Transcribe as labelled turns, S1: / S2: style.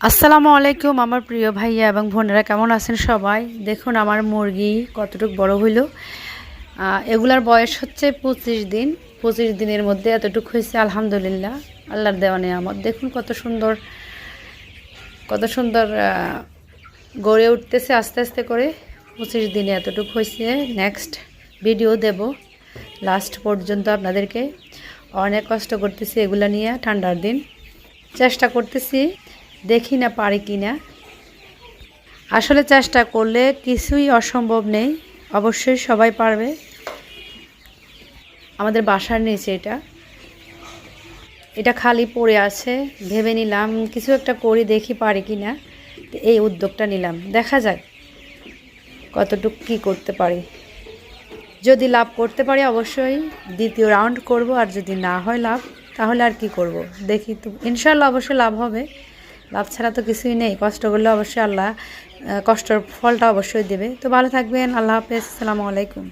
S1: আসসালামু আলাইকুম আমার প্রিয় ভাইয়া এবং বোনেরা, কেমন আছেন সবাই? দেখুন আমার মুরগি কতটুকু বড় হইল। এগুলার বয়স হচ্ছে 25 দিন। 25 দিনের মধ্যে এতটুকু হয়েছে, আলহামদুলিল্লাহ, আল্লাহর দেওয়া নেয়ামত। দেখুন কত সুন্দর কত সুন্দর গড়ে উঠতেছে আস্তে আস্তে করে। 25 দিনে এতটুকু হয়েছে। নেক্সট ভিডিও দেব লাস্ট পর্যন্ত আপনাদেরকে। অনেক কষ্ট করতেছি এগুলা নিয়ে, ঠান্ডার দিন চেষ্টা করতেছি, দেখি না পারি কি না। আসলে চেষ্টা করলে কিছুই অসম্ভব নেই, অবশ্যই সবাই পারবে। আমাদের বাসার নিচে এটা খালি পড়ে আছে, ভেবে নিলাম কিছু একটা করি, দেখি পারি কি না। এই উদ্যোগটা নিলাম, দেখা যাক কতটুকু কী করতে পারি। যদি লাভ করতে পারি অবশ্যই দ্বিতীয় রাউন্ড করব, আর যদি না হয় লাভ তাহলে আর কি করব, দেখি তো। ইনশাল্লাহ অবশ্যই লাভ হবে, লাভ ছাড়া তো কিছুই নেই। কষ্ট করলে অবশ্যই আল্লাহ কষ্টের ফলটা অবশ্যই দেবে। তো ভালো থাকবেন, আল্লাহ হাফেজ, আসসালামু আলাইকুম।